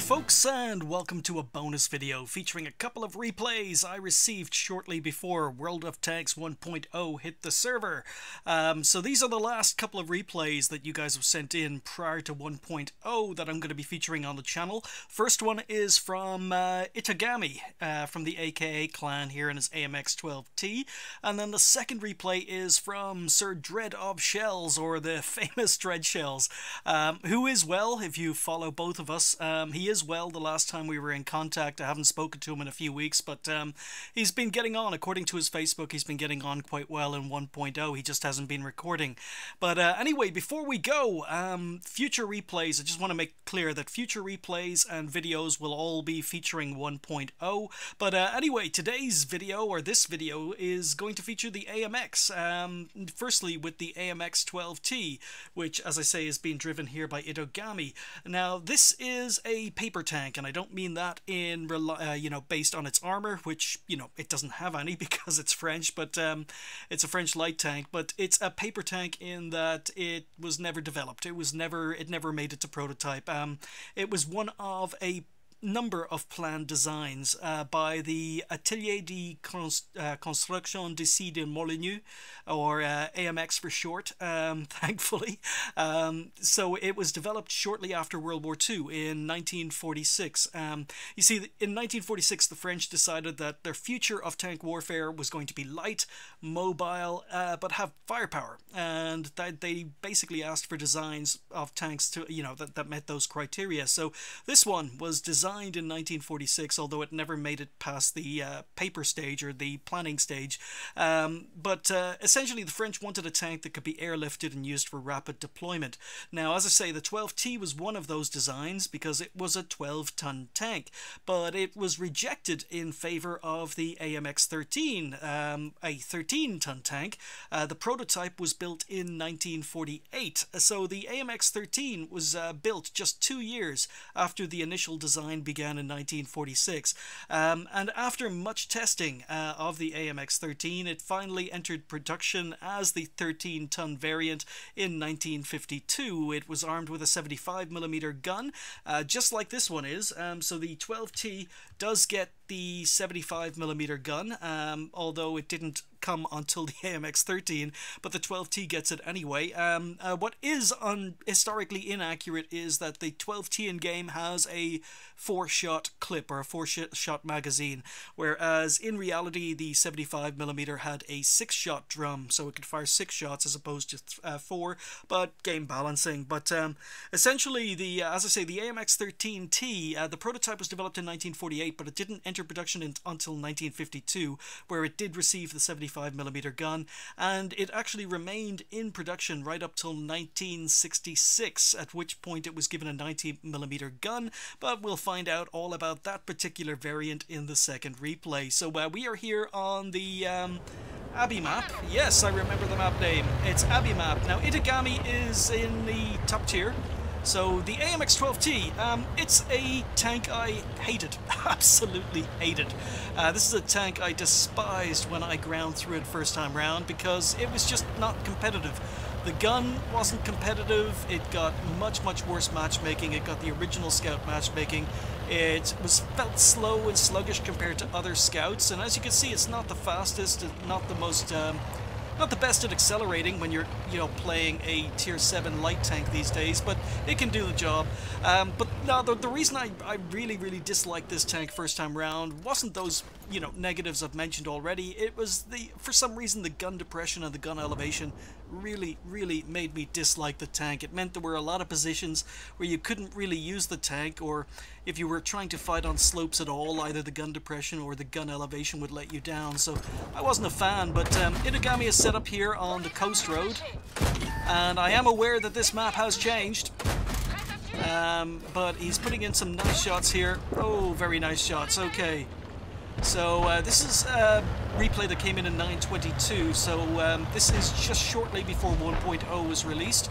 folks, and welcome to a bonus video featuring a couple of replays I received shortly before World of Tanks 1.0 hit the server. So these are the last couple of replays that you guys have sent in prior to 1.0 that I'm going to be featuring on the channel. First one is from Ittogami from the AKA clan here in his AMX 12T, and then the second replay is from Sir Dreadshells, or the famous Dreadshells, who is, well, if you follow both of us, he is well. The last time we were in contact, I haven't spoken to him in a few weeks, but he's been getting on. According to his Facebook, he's been getting on quite well in 1.0. He just hasn't been recording. But anyway, before we go, future replays, I just want to make clear that future replays and videos will all be featuring 1.0. But anyway, today's video, or this video, is going to feature the AMX. Firstly, with the AMX 12T, which, as I say, is being driven here by Ittogami. Now, this is a paper tank, and I don't mean that in based on its armor, which it doesn't have any because it's French, but it's a French light tank. But it's a paper tank in that it was never developed. It never made it to prototype. It was one of a number of planned designs by the Atelier de Construction d'ici de Molyneux, or AMX for short, thankfully. So it was developed shortly after World War II in 1946. You see, in 1946 the French decided that their future of tank warfare was going to be light, mobile, but have firepower, and that they basically asked for designs of tanks to that met those criteria. So this one was designed in 1946, although it never made it past the paper stage, or the planning stage. But essentially the French wanted a tank that could be airlifted and used for rapid deployment. Now, as I say, the 12T was one of those designs because it was a 12-ton tank, but it was rejected in favor of the AMX 13, a 13-ton tank. The prototype was built in 1948, so the AMX 13 was built just 2 years after the initial design began in 1946, and after much testing of the AMX 13, it finally entered production as the 13-ton variant in 1952. It was armed with a 75mm gun, just like this one is. So the 12T does get the 75mm gun, although it didn't come until the AMX 13, but the 12T gets it anyway. What is historically inaccurate is that the 12T in game has a 4-shot clip, or a 4-shot magazine, whereas in reality the 75mm had a 6-shot drum, so it could fire 6 shots as opposed to 4, but game balancing. But essentially, as I say, the AMX 13T, the prototype was developed in 1948, but it didn't enter production until 1952, where it did receive the 75mm gun, and it actually remained in production right up till 1966, at which point it was given a 90mm gun. But we'll find out all about that particular variant in the second replay. So we are here on the Abbey map. Yes, I remember the map name. It's Abbey map. Now, Ittogami is in the top tier. So the AMX 12T, it's a tank I hated, absolutely hated. This is a tank I despised when I ground through it first time round because it was just not competitive. The gun wasn't competitive, it got much worse matchmaking, it got the original Scout matchmaking. It felt slow and sluggish compared to other Scouts, and as you can see, it's not the fastest, not the most, not the best at accelerating when you're, playing a tier 7 light tank these days, but it can do the job. But no, the reason I really disliked this tank first time round wasn't those, negatives I've mentioned already. It was for some reason, the gun depression and the gun elevation really made me dislike the tank. It meant there were a lot of positions where you couldn't really use the tank, or if you were trying to fight on slopes at all, either the gun depression or the gun elevation would let you down. So I wasn't a fan, but Ittogami is set up here on the coast road, and I am aware that this map has changed. But he's putting in some nice shots here. Oh, very nice shots. Okay. So this is a replay that came in 922, so this is just shortly before 1.0 was released.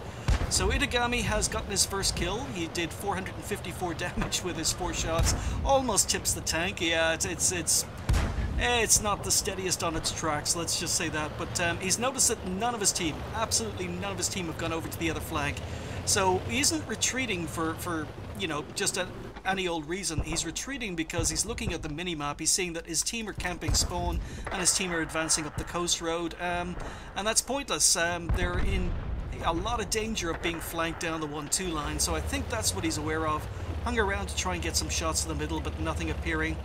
So Ittogami has gotten his first kill. He did 454 damage with his 4 shots. Almost tips the tank. Yeah, it's not the steadiest on its tracks, let's just say that. But he's noticed that none of his team, absolutely none of his team, have gone over to the other flank. So he isn't retreating for just any old reason. He's retreating because he's looking at the mini-map. He's seeing that his team are camping spawn and his team are advancing up the coast road, and that's pointless. They're in a lot of danger of being flanked down the 1-2 line, so I think that's what he's aware of. Hung around to try and get some shots in the middle, but nothing appearing.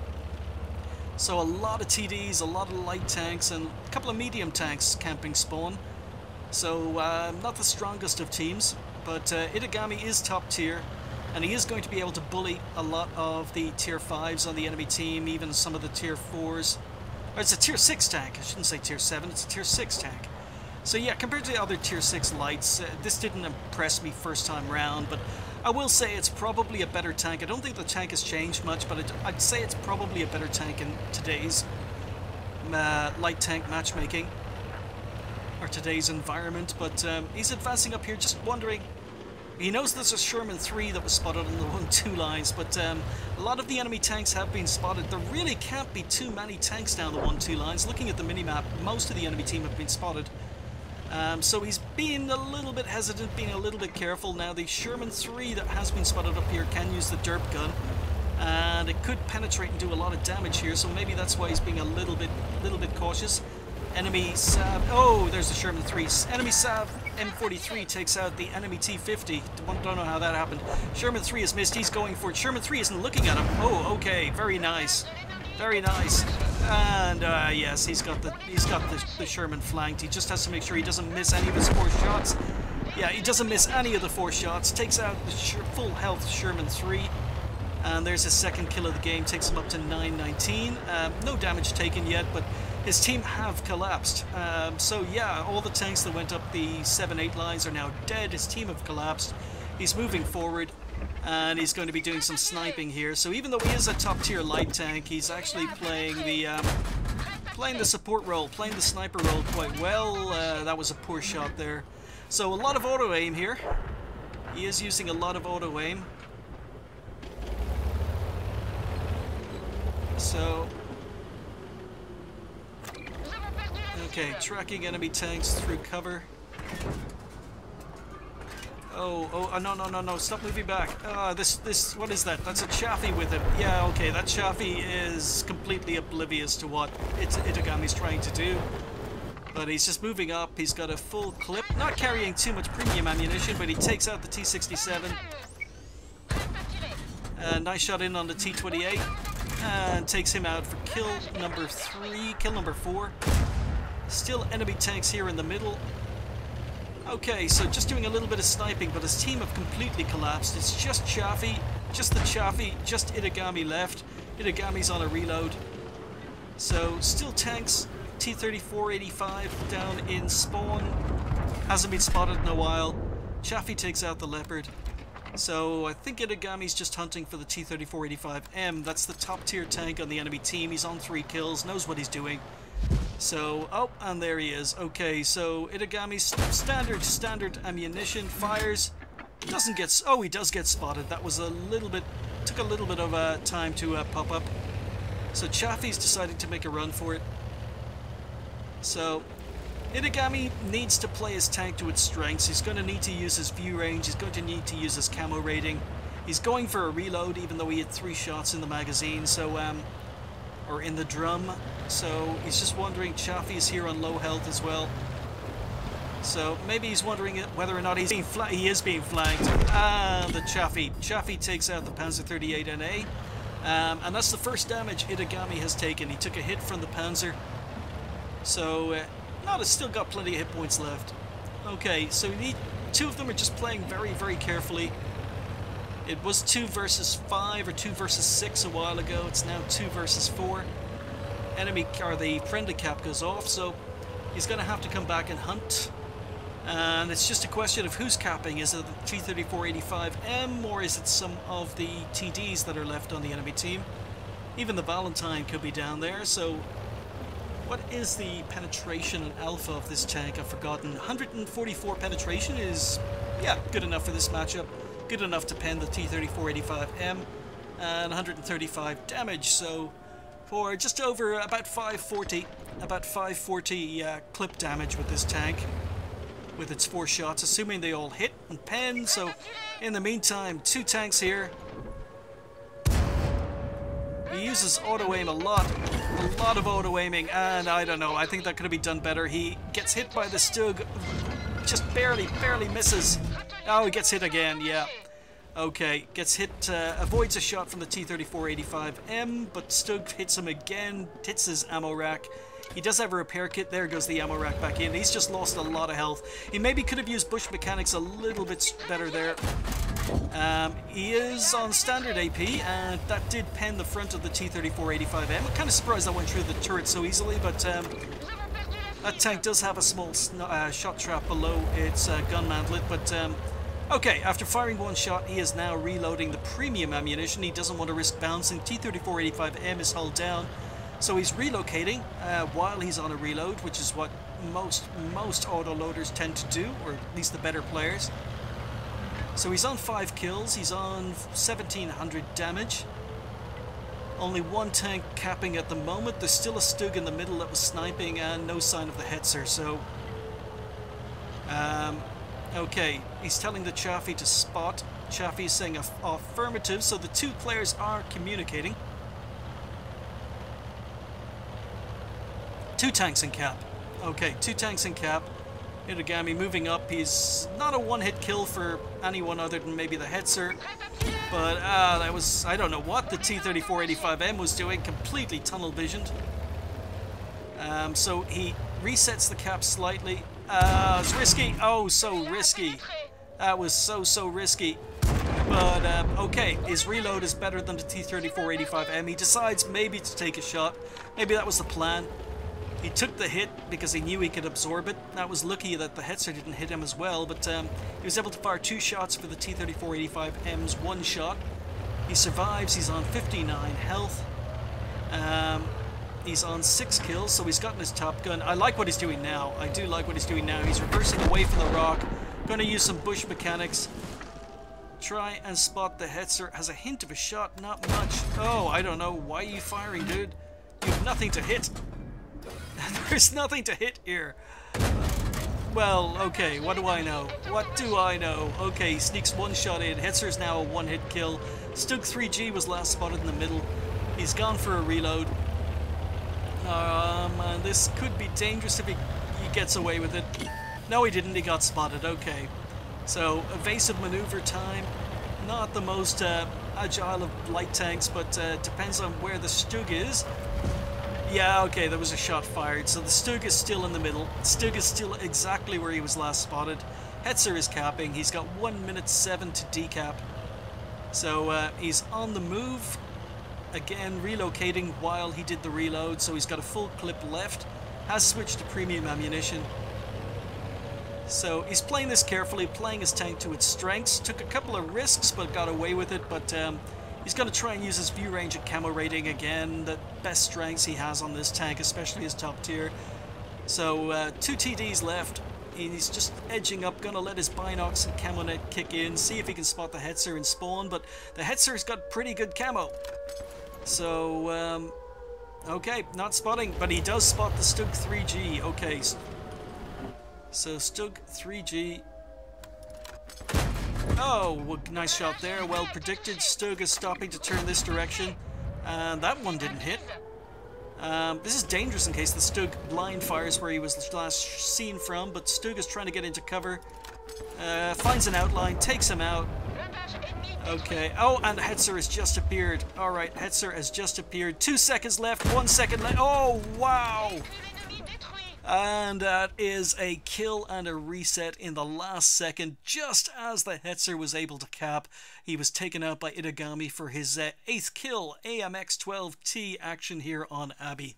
So a lot of TDs, a lot of light tanks, and a couple of medium tanks camping spawn. So not the strongest of teams, but Ittogami is top tier, and he is going to be able to bully a lot of the tier 5s on the enemy team, even some of the tier 4s. Or it's a tier 6 tank, I shouldn't say tier 7, it's a tier 6 tank. So yeah, compared to the other tier 6 lights, this didn't impress me first time round, but I will say it's probably a better tank. I don't think the tank has changed much, but I'd say it's probably a better tank in today's light tank matchmaking, or today's environment. But he's advancing up here, just wondering. He knows there's a Sherman 3 that was spotted on the 1-2 lines, but a lot of the enemy tanks have been spotted. There really can't be too many tanks down the 1-2 lines. Looking at the minimap, most of the enemy team have been spotted. So he's being a little bit hesitant, being a little bit careful. Now the Sherman 3 that has been spotted up here can use the derp gun, and it could penetrate and do a lot of damage here, so maybe that's why he's being a little bit cautious. Enemy Sav, oh, there's the Sherman 3. Enemy Sav M43 takes out the enemy T50. Don't know how that happened. Sherman 3 is missed, he's going for it. Sherman 3 isn't looking at him. Oh, okay, very nice. Very nice. And yes, he's got the Sherman flanked. He just has to make sure he doesn't miss any of his 4 shots. Yeah, he doesn't miss any of the 4 shots. Takes out the full health Sherman 3. And there's his second kill of the game. Takes him up to 919. No damage taken yet, but his team have collapsed. So yeah, all the tanks that went up the 7-8 lines are now dead. His team have collapsed. He's moving forward, and he's going to be doing some sniping here. So even though he is a top tier light tank, he's actually playing the support role, playing the sniper role quite well. That was a poor shot there. So a lot of auto aim here. He is using a lot of auto aim. So okay, tracking enemy tanks through cover. Oh, no, stop moving back. What is that? That's a Chaffee with him. Yeah, okay, that Chaffee is completely oblivious to what Ittogami's trying to do. But he's just moving up, he's got a full clip, not carrying too much premium ammunition, but he takes out the T67. Nice shot in on the T28, and takes him out for kill number 3, kill number 4. Still enemy tanks here in the middle. Okay, so just doing a little bit of sniping, but his team have completely collapsed. It's just Chaffee, just the Chaffee, just Ittogami left. Ittogami's on a reload. So still tanks, T-34-85 down in spawn. Hasn't been spotted in a while. Chaffee takes out the Leopard. So I think Ittogami's just hunting for the T-34-85M. That's the top tier tank on the enemy team. He's on 3 kills, knows what he's doing. So, oh, and there he is. Okay, so Ittogami's standard ammunition, fires, doesn't get, oh, he does get spotted. That was a little bit, took a little bit of time to pop up. So Chaffee's deciding to make a run for it. So Ittogami needs to play his tank to its strengths. He's going to need to use his view range, he's going to need to use his camo rating. He's going for a reload even though he had 3 shots in the magazine, so or in the drum, so he's just wondering. Chaffee is here on low health as well, so maybe he's wondering whether or not he's being he is being flanked. And the Chaffee takes out the Panzer 38 NA, and that's the first damage Ittogami has taken. He took a hit from the Panzer, so it's still got plenty of hit points left. Okay, so two of them are just playing very carefully. It was 2 versus 5 or 2 versus 6 a while ago. It's now 2 versus 4. Enemy, or the friendly cap goes off, so he's going to have to come back and hunt. And it's just a question of who's capping. Is it the T-34-85M, or is it some of the TDs that are left on the enemy team? Even the Valentine could be down there. So what is the penetration and alpha of this tank? I've forgotten. 144 penetration is, yeah, good enough for this matchup. Good enough to pen the T-34-85M, and 135 damage, so for just over about 540 clip damage with this tank, with its 4 shots, assuming they all hit and pen. So in the meantime, 2 tanks here, He uses auto-aim a lot of auto-aiming, and I don't know, I think that could have been done better. He gets hit by the Stug, just barely misses. Oh, he gets hit again, yeah. Okay, gets hit, avoids a shot from the T-34-85M, but Stug hits him again, hits his ammo rack. He does have a repair kit. There goes the ammo rack back in. He's just lost a lot of health. He maybe could have used bush mechanics a little bit better there. He is on standard AP, and that did pen the front of the T-34-85M. I'm kind of surprised that went through the turret so easily, but that tank does have a small shot trap below its gun mantlet. But okay, after firing one shot, he is now reloading the premium ammunition. He doesn't want to risk bouncing. T-34-85M is hulled down. So he's relocating while he's on a reload, which is what most autoloaders tend to do, or at least the better players. So he's on 5 kills, he's on 1700 damage. Only one tank capping at the moment. There's still a Stug in the middle that was sniping, and no sign of the Hetzer. So, okay, he's telling the Chaffee to spot. Chaffee is saying affirmative, so the two players are communicating. 2 tanks in cap. Okay, 2 tanks in cap. Ittogami moving up. He's not a one-hit kill for anyone other than maybe the Hetzer. But that was, I don't know what the T-34-85M was doing. Completely tunnel visioned. So he resets the cap slightly. It's risky. Oh, so risky. That was so risky. But okay, his reload is better than the T-34-85M. He decides maybe to take a shot. Maybe that was the plan. He took the hit because he knew he could absorb it. That was lucky that the Hetzer didn't hit him as well, but he was able to fire 2 shots for the T-34-85M's 1 shot. He survives, he's on 59 health. He's on 6 kills, so he's gotten his top gun. I like what he's doing now. I do like what he's doing now. He's reversing away from the rock. Going to use some bush mechanics. Try and spot the Hetzer. Has a hint of a shot, not much. Oh, I don't know. Why are you firing, dude? You have nothing to hit. There's nothing to hit here. Well, okay, what do I know? What do I know? Okay, he sneaks 1 shot in. Hetzer's now a 1-hit kill. Stug 3G was last spotted in the middle. He's gone for a reload. And this could be dangerous if he gets away with it. No, he didn't. He got spotted. Okay. So, evasive maneuver time. Not the most agile of light tanks, but depends on where the Stug is. Yeah, okay, there was a shot fired, so the Stug is still in the middle. Stug is still exactly where he was last spotted. Hetzer is capping. He's got 1 minute 7 to decap. So he's on the move. Again, relocating while he did the reload, so he's got a full clip left. Has switched to premium ammunition. So he's playing this carefully, playing his tank to its strengths. Took a couple of risks, but got away with it, but he's going to try and use his view range and camo rating again, the best strengths he has on this tank, especially his top tier. So 2 TDs left. He's just edging up, going to let his binocs and camo net kick in, see if he can spot the Hetzer and spawn, but the Hetzer's got pretty good camo. So, okay, not spotting, but he does spot the Stug 3G. Okay, so Stug 3G. Oh, nice shot there. Well predicted. Stug is stopping to turn this direction. And that one didn't hit. This is dangerous in case the Stug blind fires where he was last seen from. But Stug is trying to get into cover. Finds an outline. Takes him out. Okay. Oh, and Hetzer has just appeared. Alright, Hetzer has just appeared. 2 seconds left. 1 second left. Oh, wow. And that is a kill and a reset in the last second, just as the Hetzer was able to cap. He was taken out by Ittogami for his 8th kill, AMX 12T action here on Abbey.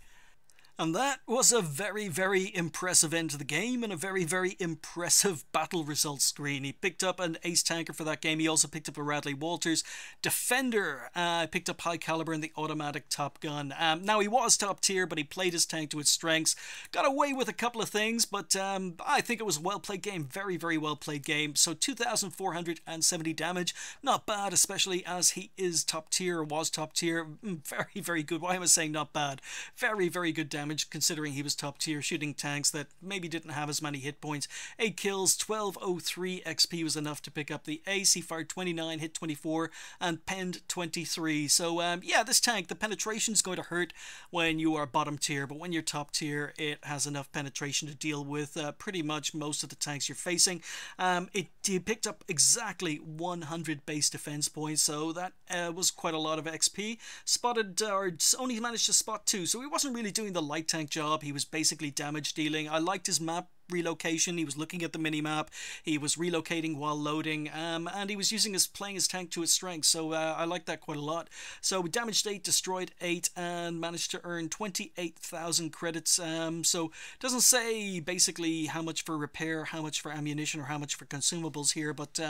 And that was a very impressive end to the game and a very impressive battle results screen. He picked up an ace tanker for that game. He also picked up a Radley Walters defender. Picked up high caliber and the automatic top gun. Now he was top tier, but he played his tank to its strengths. Got away with a couple of things, but I think it was a well played game. Very well played game. So 2,470 damage. Not bad, especially as he is top tier, or was top tier. Very good. Why am I saying not bad? Very good damage damage considering he was top tier, shooting tanks that maybe didn't have as many hit points. 8 kills, 1203 XP was enough to pick up the ace. He fired 29, hit 24, and penned 23. So yeah, this tank, the penetration is going to hurt when you are bottom tier, but when you're top tier, it has enough penetration to deal with pretty much most of the tanks you're facing. It picked up exactly 100 base defense points, so that was quite a lot of XP. Spotted, or only managed to spot 2, so he wasn't really doing the light tank job. He was basically damage dealing. I liked his map relocation. He was looking at the mini-map, he was relocating while loading, and he was playing his tank to his strengths, so I like that quite a lot. So we damaged 8, destroyed 8, and managed to earn 28,000 credits. So it doesn't say basically how much for repair, how much for ammunition, or how much for consumables here, but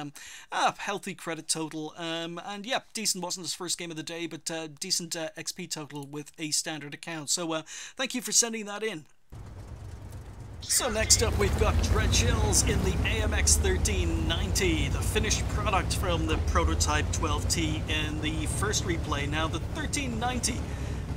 healthy credit total, and yeah, decent. Wasn't his first game of the day, but decent XP total with a standard account. So thank you for sending that in. So next up we've got Dreadshells in the AMX 1390, the finished product from the prototype 12T in the first replay. Now the 1390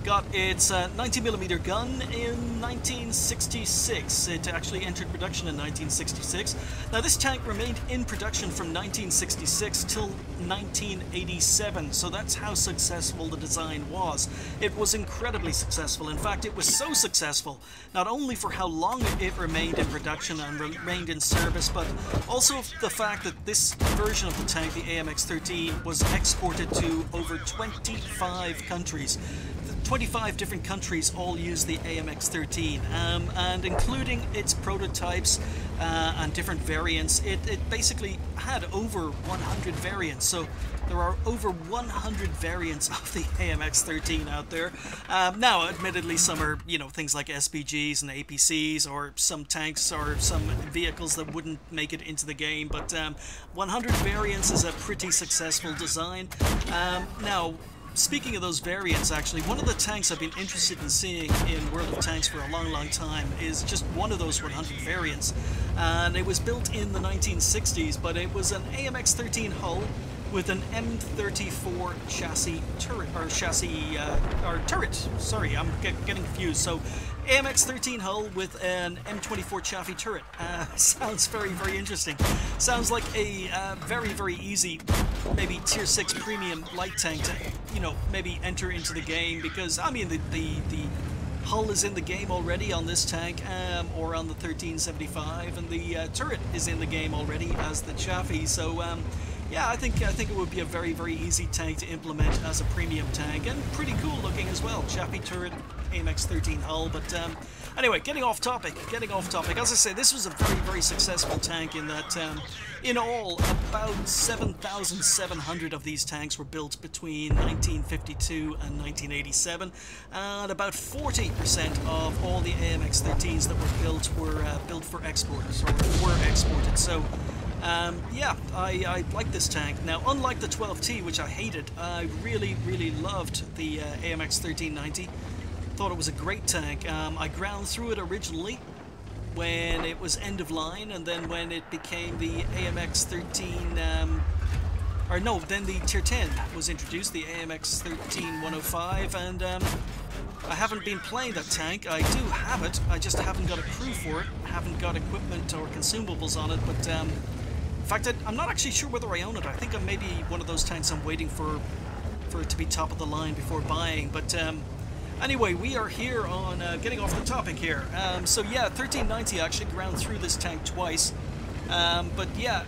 got its 90mm gun in 1966. It actually entered production in 1966. Now this tank remained in production from 1966 till 1987, so that's how successful the design was. It was incredibly successful. In fact, it was so successful, not only for how long it remained in production and remained in service, but also the fact that this version of the tank, the AMX 13, was exported to over 25 countries. 25 different countries all use the AMX 13, and including its prototypes and different variants, it basically had over 100 variants. So there are over 100 variants of the AMX 13 out there. Now, admittedly, some are, you know, things like SPGs and APCs, or some tanks or some vehicles that wouldn't make it into the game, but 100 variants is a pretty successful design. Now, speaking of those variants, actually, one of the tanks I've been interested in seeing in World of Tanks for a long time is just one of those 100 variants. And it was built in the 1960s, but it was an AMX 13 hull with an M34 chassis turret, or turret. Sorry, I'm getting confused. So, AMX 13 hull with an M24 chassis turret. Sounds very interesting. Sounds like a very easy, maybe tier 6 premium light tank to, you know, maybe enter into the game, because I mean the hull is in the game already on this tank, or on the 1375, and the turret is in the game already as the chassis. So yeah, I think it would be a very easy tank to implement as a premium tank, and pretty cool looking as well. Chassis turret, AMX 13 hull, but anyway, getting off topic. As I say, this was a very successful tank in that, in all, about 7,700 of these tanks were built between 1952 and 1987, and about 40% of all the AMX 13s that were built for export, or were exported. So yeah, I like this tank. Now, unlike the 12T, which I hated, I really loved the AMX 1390. Thought it was a great tank. I ground through it originally when it was end of line, and then when it became the AMX 13, or no, then the tier 10 was introduced, the AMX 13105, and I haven't been playing that tank. I do have it, I just haven't got a crew for it, haven't got equipment or consumables on it, but in fact, I'm not actually sure whether I own it. I think I'm maybe one of those tanks I'm waiting for it to be top of the line before buying, but anyway, we are here on, getting off the topic here. So yeah, 1390 actually ground through this tank twice. But yeah,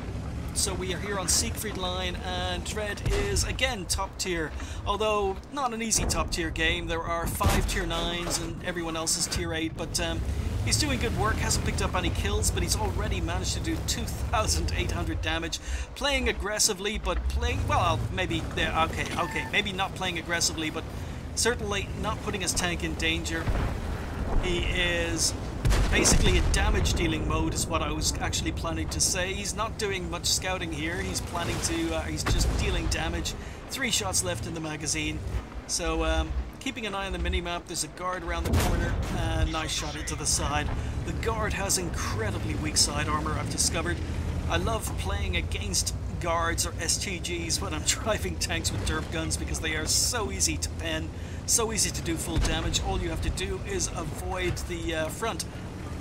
so we are here on Siegfried line, and Dread is, again, top tier. Although, not an easy top tier game. There are 5 tier 9s, and everyone else is tier 8, but he's doing good work, hasn't picked up any kills, but he's already managed to do 2,800 damage. Playing aggressively, but playing, well, maybe, okay, maybe not playing aggressively, but certainly not putting his tank in danger. He is basically in damage dealing mode is what I was actually planning to say. He's not doing much scouting here. He's planning to, he's just dealing damage. 3 shots left in the magazine. So keeping an eye on the minimap. There's a guard around the corner. Nice shot into the side. The guard has incredibly weak side armor, I've discovered. I love playing against guards or STGs when I'm driving tanks with derp guns, because they are so easy to pen, So easy to do full damage. All you have to do is avoid the front,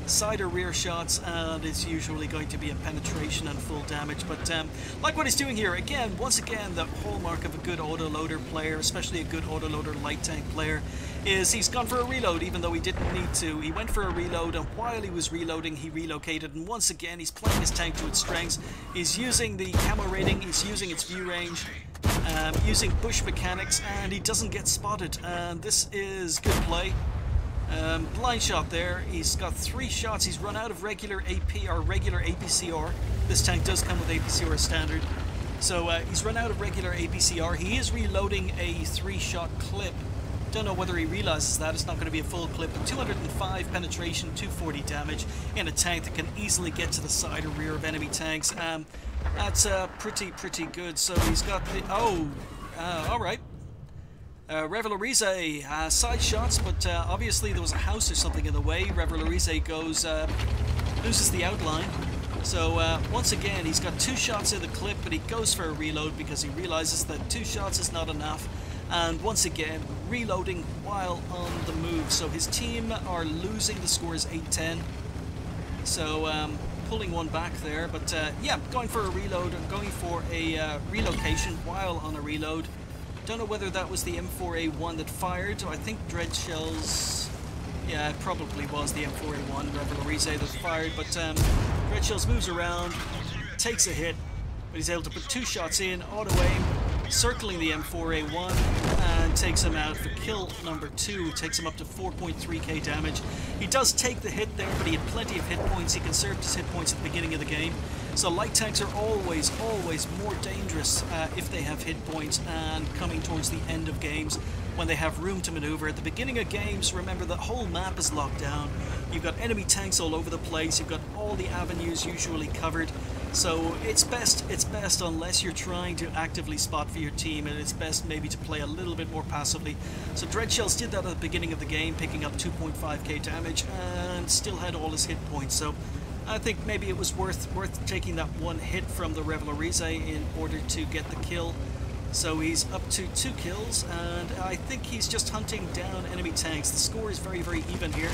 side or rear shots, and it's usually going to be a penetration and full damage. But like what he's doing here, again, once again, the hallmark of a good autoloader player, especially a good autoloader light tank player, is he's gone for a reload even though he didn't need to. He went for a reload, and while he was reloading he relocated, and once again he's playing his tank to its strengths. He's using the camo rating, he's using its view range, using bush mechanics, and he doesn't get spotted, and this is good play. Blind shot there. He's got 3 shots. He's run out of regular AP or regular APCR. This tank does come with APCR standard, so he's run out of regular APCR. He is reloading a 3-shot clip. Don't know whether he realizes that. It's not going to be a full clip, but 205 penetration, 240 damage in a tank that can easily get to the side or rear of enemy tanks. That's pretty good. So he's got the alright. Revelorize, side shots, but obviously there was a house or something in the way. Revelorize goes, loses the outline. So once again, he's got 2 shots in the clip, but he goes for a reload because he realizes that 2 shots is not enough. And once again, reloading while on the move. So his team are losing. The score is 8-10. So pulling one back there, but yeah, going for a reload and going for a relocation while on a reload. Don't know whether that was the M4A1 that fired. I think Dreadshells, yeah, it probably was the M4A1 Revelorize that fired, but Dreadshells moves around, takes a hit, but he's able to put 2 shots in, auto aim, circling the M4A1, and takes him out for kill number 2, takes him up to 4.3k damage. He does take the hit there, but he had plenty of hit points. He conserved his hit points at the beginning of the game. So light tanks are always more dangerous if they have hit points, and coming towards the end of games when they have room to maneuver. At the beginning of games, remember, the whole map is locked down. You've got enemy tanks all over the place. You've got all the avenues usually covered. So it's best unless you're trying to actively spot for your team, and it's best maybe to play a little bit more passively. So Dreadshells did that at the beginning of the game, picking up 2.5k damage and still had all his hit points. So I think maybe it was worth taking that 1 hit from the Revelorize in order to get the kill. So he's up to 2 kills, and I think he's just hunting down enemy tanks. The score is very even here,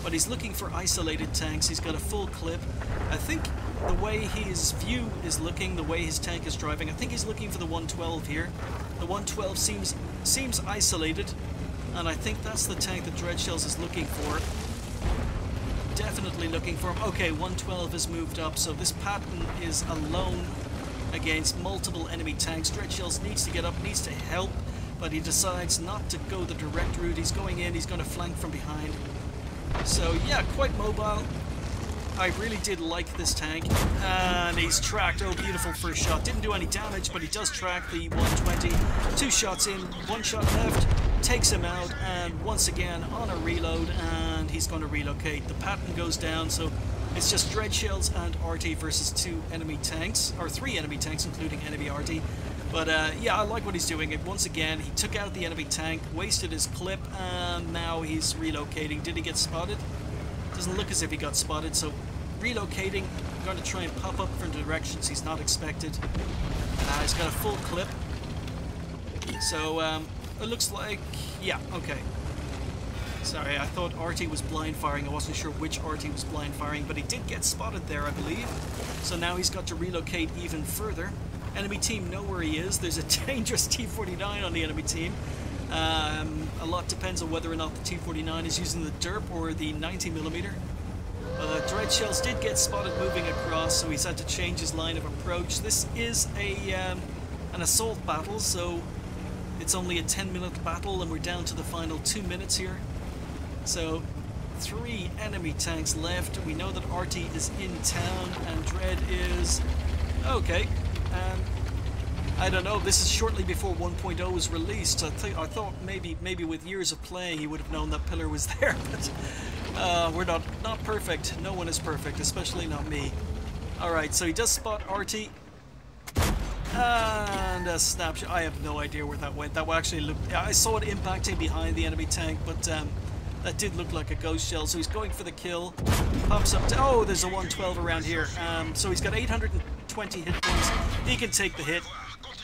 but he's looking for isolated tanks. He's got a full clip. I think the way his view is looking, the way his tank is driving, I think he's looking for the 112 here. The 112 seems isolated, and I think that's the tank that Dreadshells is looking for. Definitely looking for him. Okay, 112 has moved up, so this Patton is alone against multiple enemy tanks. Dreadshells needs to get up, needs to help, but he decides not to go the direct route. He's going in, he's going to flank from behind. So yeah, quite mobile. I really did like this tank, and he's tracked. Oh, beautiful first shot. Didn't do any damage, but he does track the 120. 2 shots in, 1 shot left, takes him out, and once again on a reload, and he's going to relocate. The Patton goes down, so it's just Dreadshells and RT versus 2 enemy tanks, or 3 enemy tanks, including enemy RT. But yeah, I like what he's doing. And once again, he took out the enemy tank, wasted his clip, and now he's relocating. Did he get spotted? Doesn't look as if he got spotted, so relocating, going to try and pop up from directions he's not expected. He's got a full clip. So it looks like, yeah, okay. Sorry, I thought RT was blind firing. I wasn't sure which RT was blind firing, but he did get spotted there, I believe. So now he's got to relocate even further. Enemy team know where he is. There's a dangerous T-49 on the enemy team. A lot depends on whether or not the T-49 is using the derp or the 90mm. Dreadshells did get spotted moving across, so he's had to change his line of approach. This is an assault battle, so it's only a 10-minute battle, and we're down to the final 2 minutes here. So 3 enemy tanks left. We know that RT is in town, and Dread is okay. I don't know, this is shortly before 1.0 was released. I thought maybe with years of playing he would have known that pillar was there, but we're not perfect. No one is perfect, especially not me. Alright, so he does spot RT. And a snapshot. I have no idea where that went. That actually looked... I saw it impacting behind the enemy tank, but that did look like a ghost shell. So he's going for the kill. Pops up to... Oh, there's a 112 around here. So he's got 820 hit points. He can take the hit.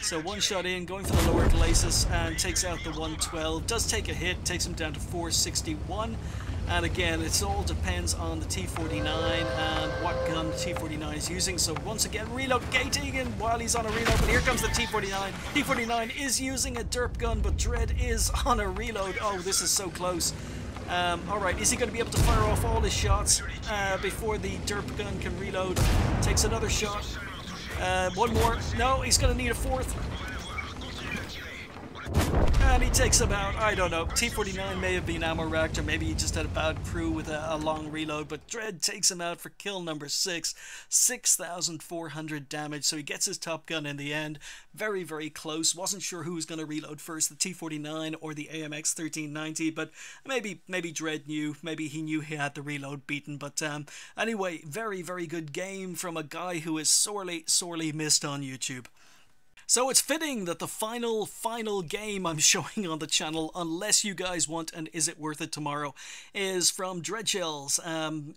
So one shot in, going for the lower glacis, and takes out the 112. Does take a hit, takes him down to 461. And again, it all depends on the T49 and what gun the T49 is using. So once again, relocating, and while he's on a reload, but here comes the T49. T49 is using a derp gun, but Dread is on a reload. Oh, this is so close. Alright, is he going to be able to fire off all his shots before the derp gun can reload? Takes another shot. One more. No, he's going to need a fourth. And he takes him out. I don't know. T49 may have been ammo racked, or maybe he just had a bad crew with a long reload, but Dread takes him out for kill number 6. 6,400 damage, so he gets his top gun in the end. Very, very close. Wasn't sure who was going to reload first, the T49 or the AMX 1390, but maybe Dread knew. Maybe he knew he had the reload beaten, but anyway, very, very good game from a guy who is sorely, sorely missed on YouTube. So it's fitting that the final game I'm showing on the channel, unless you guys want an Is It Worth It tomorrow, is from Dreadshells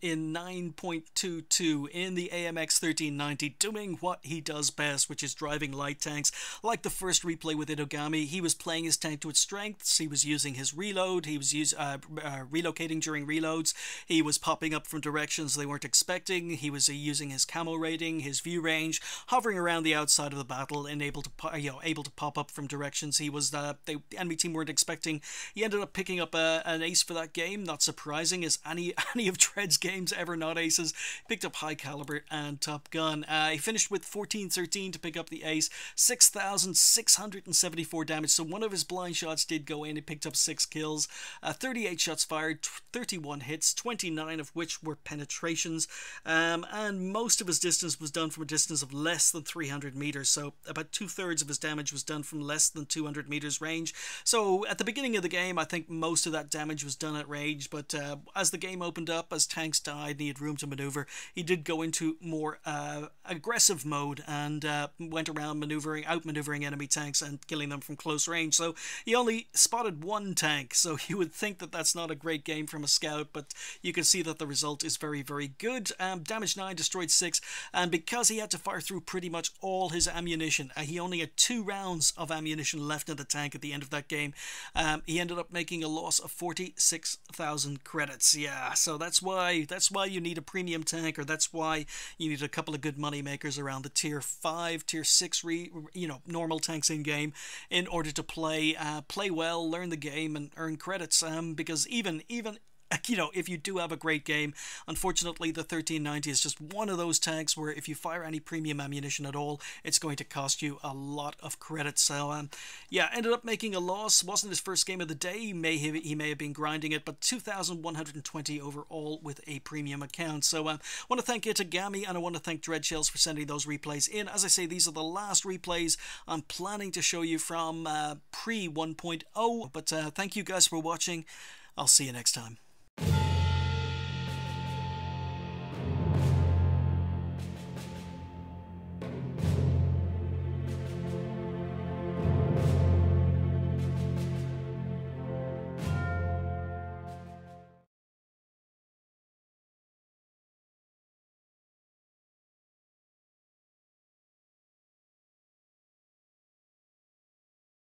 in 9.22 in the AMX 1390, doing what he does best, which is driving light tanks. Like the first replay with Ittogami, he was playing his tank to its strengths, he was using his reload, he was relocating during reloads, he was popping up from directions they weren't expecting, he was using his camo rating, his view range, hovering around the outside of the battle, and able to pop up from directions he was the enemy team weren't expecting. He ended up picking up an ace for that game. Not surprising, as any of Dread's games ever not aces. Picked up high caliber and top gun. He finished with 14-13 to pick up the ace. 6,674 damage. So one of his blind shots did go in. He picked up 6 kills. 38 shots fired, 31 hits, 29 of which were penetrations. And most of his distance was done from a distance of less than 300 meters. So about 2/3 of his damage was done from less than 200 meters range. So at the beginning of the game, I think most of that damage was done at range, but as the game opened up, as tanks died and he had room to maneuver, he did go into more aggressive mode and went around outmaneuvering enemy tanks and killing them from close range. So he only spotted one tank, so you would think that that's not a great game from a scout, but you can see that the result is very, very good. Damage 9, destroyed 6, and because he had to fire through pretty much all his ammunition, he only had 2 rounds of ammunition left in the tank at the end of that game. He ended up making a loss of 46,000 credits. Yeah, so that's why you need a premium tank, or that's why you need a couple of good money makers around the tier 5, tier 6, normal tanks in game, in order to play well, learn the game, and earn credits. Because even if you do have a great game, unfortunately the 1390 is just one of those tanks where if you fire any premium ammunition at all, it's going to cost you a lot of credits. So yeah, ended up making a loss. Wasn't his first game of the day. He may have been grinding it, but 2,120 overall with a premium account. So I want to thank Ittogami, and I want to thank Dreadshells for sending those replays in. As I say, these are the last replays I'm planning to show you from pre 1.0, but thank you guys for watching. I'll see you next time.